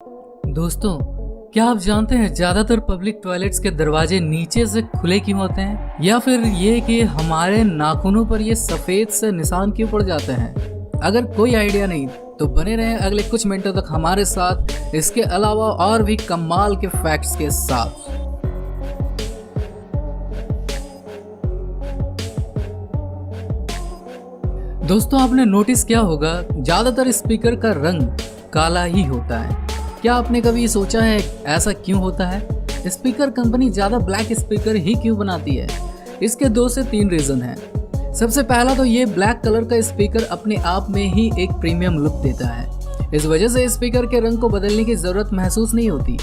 दोस्तों, क्या आप जानते हैं ज्यादातर पब्लिक टॉयलेट्स के दरवाजे नीचे से खुले क्यों होते हैं, या फिर ये कि हमारे नाखूनों पर ये सफेद से निशान क्यों पड़ जाते हैं? अगर कोई आइडिया नहीं तो बने रहें अगले कुछ मिनटों तक हमारे साथ, इसके अलावा और भी कमाल के फैक्ट्स के साथ। दोस्तों, आपने नोटिस किया होगा ज्यादातर स्पीकर का रंग काला ही होता है। क्या आपने कभी सोचा है ऐसा क्यों होता है? स्पीकर कंपनी ज्यादा ब्लैक स्पीकर ही क्यों बनाती है? इसके 2 से 3 रीजन हैं। सबसे पहला तो ये ब्लैक कलर का स्पीकर अपने आप में ही एक प्रीमियम लुक देता है। इस वजह से स्पीकर के रंग को बदलने की जरूरत महसूस नहीं होती।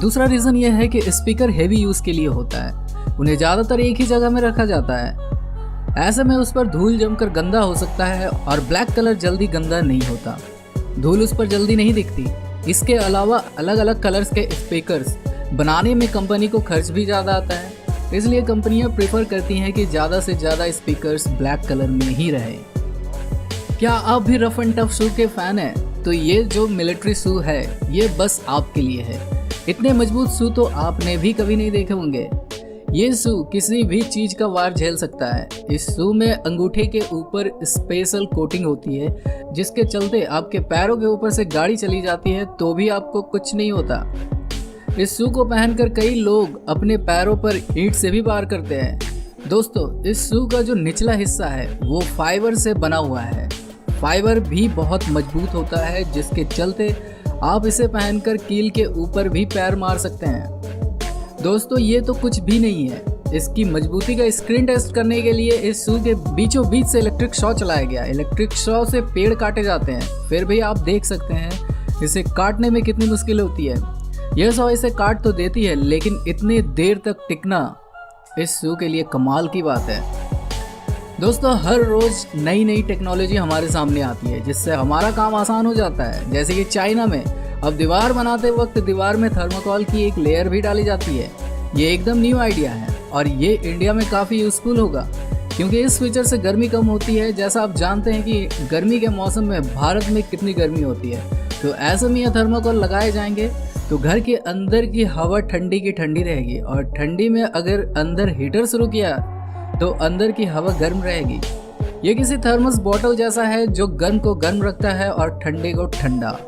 दूसरा रीजन ये है कि स्पीकर हेवी यूज के लिए होता है। उन्हें ज्यादातर एक ही जगह में रखा जाता है। ऐसे में उस पर धूल जमकर गंदा हो सकता है, और ब्लैक कलर जल्दी गंदा नहीं होता। धूल उस पर जल्दी नहीं दिखती। इसके अलावा अलग अलग कलर्स के स्पीकर्स बनाने में कंपनी को खर्च भी ज़्यादा आता है, इसलिए कंपनियां प्रेफर करती हैं कि ज़्यादा से ज़्यादा स्पीकर्स ब्लैक कलर में ही रहे। क्या आप भी रफ एंड टफ शू के फैन हैं? तो ये जो मिलिट्री शू है ये बस आपके लिए है। इतने मजबूत शू तो आपने भी कभी नहीं देखे होंगे। ये शू किसी भी चीज का वार झेल सकता है। इस शू में अंगूठे के ऊपर स्पेशल कोटिंग होती है, जिसके चलते आपके पैरों के ऊपर से गाड़ी चली जाती है तो भी आपको कुछ नहीं होता। इस शू को पहनकर कई लोग अपने पैरों पर ईंट से भी वार करते हैं। दोस्तों, इस शू का जो निचला हिस्सा है वो फाइबर से बना हुआ है। फाइबर भी बहुत मजबूत होता है, जिसके चलते आप इसे पहनकर कील के ऊपर भी पैर मार सकते हैं। दोस्तों, ये तो कुछ भी नहीं है। इसकी मजबूती का स्क्रीन टेस्ट करने के लिए इस शू के बीचों बीच से इलेक्ट्रिक शॉ चलाया गया। इलेक्ट्रिक शॉ से पेड़ काटे जाते हैं, फिर भी आप देख सकते हैं इसे काटने में कितनी मुश्किल होती है। यह शॉ इसे काट तो देती है, लेकिन इतनी देर तक टिकना इस शू के लिए कमाल की बात है। दोस्तों, हर रोज नई नई टेक्नोलॉजी हमारे सामने आती है, जिससे हमारा काम आसान हो जाता है। जैसे कि चाइना में अब दीवार बनाते वक्त दीवार में थर्मोकोल की एक लेयर भी डाली जाती है। ये एकदम न्यू आइडिया है, और ये इंडिया में काफ़ी यूज़फुल होगा, क्योंकि इस फीचर से गर्मी कम होती है। जैसा आप जानते हैं कि गर्मी के मौसम में भारत में कितनी गर्मी होती है, तो ऐसे में ये थर्मोकोल लगाए जाएंगे तो घर के अंदर की हवा ठंडी की ठंडी रहेगी, और ठंडी में अगर अंदर हीटर शुरू किया तो अंदर की हवा गर्म रहेगी। ये किसी थर्मस बॉटल जैसा है जो गर्म को गर्म रखता है और ठंडे को ठंडा।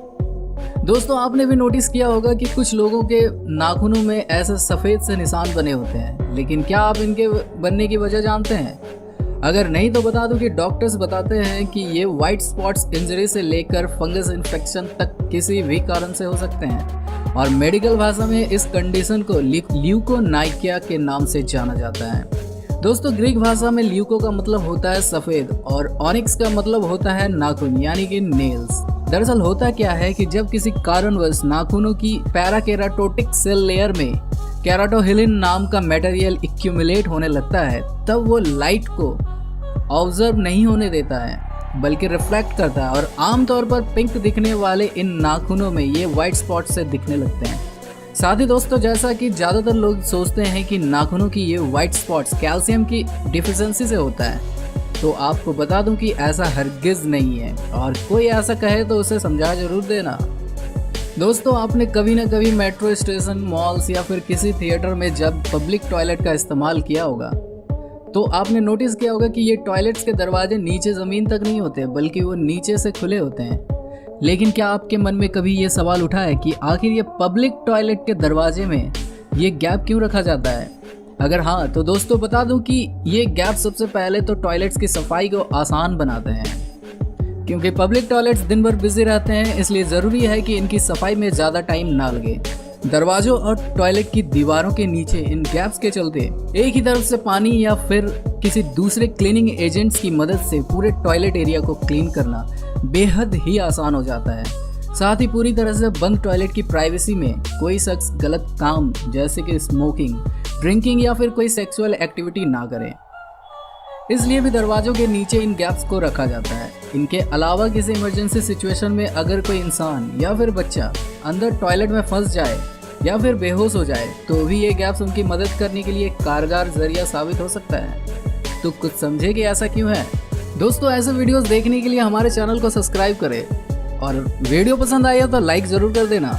दोस्तों, आपने भी नोटिस किया होगा कि कुछ लोगों के नाखूनों में ऐसे सफ़ेद से निशान बने होते हैं, लेकिन क्या आप इनके बनने की वजह जानते हैं? अगर नहीं तो बता दूं कि डॉक्टर्स बताते हैं कि ये वाइट स्पॉट्स इंजरी से लेकर फंगस इन्फेक्शन तक किसी भी कारण से हो सकते हैं, और मेडिकल भाषा में इस कंडीशन को ल्यूकोनाइकिया के नाम से जाना जाता है। दोस्तों, ग्रीक भाषा में ल्यूको का मतलब होता है सफ़ेद, और ऑनिक्स का मतलब होता है नाखून, यानी कि नेल्स। दरअसल होता क्या है कि जब किसी कारणवश नाखूनों की पैराकेराटोटिक सेल लेयर में केराटोहिलिन नाम का मटेरियल एक्यूमुलेट होने लगता है, तब वो लाइट को ऑब्जर्व नहीं होने देता है, बल्कि रिफ्लेक्ट करता है, और आमतौर पर पिंक दिखने वाले इन नाखूनों में ये वाइट स्पॉट से दिखने लगते हैं। साथ ही दोस्तों, जैसा कि ज़्यादातर लोग सोचते हैं कि नाखूनों की ये वाइट स्पॉट्स कैल्शियम की डिफिशिएंसी से होता है, तो आपको बता दूं कि ऐसा हरगिज नहीं है, और कोई ऐसा कहे तो उसे समझा जरूर देना। दोस्तों, आपने कभी ना कभी मेट्रो स्टेशन, मॉल्स या फिर किसी थिएटर में जब पब्लिक टॉयलेट का इस्तेमाल किया होगा, तो आपने नोटिस किया होगा कि ये टॉयलेट्स के दरवाजे नीचे ज़मीन तक नहीं होते, बल्कि वो नीचे से खुले होते हैं। लेकिन क्या आपके मन में कभी ये सवाल उठा है कि आखिर ये पब्लिक टॉयलेट के दरवाजे में ये गैप क्यों रखा जाता है? अगर हाँ, तो दोस्तों बता दूं कि ये गैप सबसे पहले तो टॉयलेट्स की सफाई को आसान बनाते हैं, क्योंकि पब्लिक टॉयलेट्स दिन भर बिजी रहते हैं, इसलिए ज़रूरी है कि इनकी सफाई में ज़्यादा टाइम ना लगे। दरवाजों और टॉयलेट की दीवारों के नीचे इन गैप्स के चलते एक ही तरफ से पानी या फिर किसी दूसरे क्लीनिंग एजेंट्स की मदद से पूरे टॉयलेट एरिया को क्लीन करना बेहद ही आसान हो जाता है। साथ ही पूरी तरह से बंद टॉयलेट की प्राइवेसी में कोई शख्स गलत काम जैसे कि स्मोकिंग, ड्रिंकिंग या फिर कोई सेक्सुअल एक्टिविटी ना करे, इसलिए भी दरवाजों के नीचे इन गैप्स को रखा जाता है। इनके अलावा किसी इमरजेंसी सिचुएशन में अगर कोई इंसान या फिर बच्चा अंदर टॉयलेट में फंस जाए या फिर बेहोश हो जाए, तो भी ये गैप्स उनकी मदद करने के लिए कारगर जरिया साबित हो सकता है। तो कुछ समझे कि ऐसा क्यों है? दोस्तों, ऐसे वीडियोस देखने के लिए हमारे चैनल को सब्सक्राइब करें, और वीडियो पसंद आया तो लाइक ज़रूर कर देना।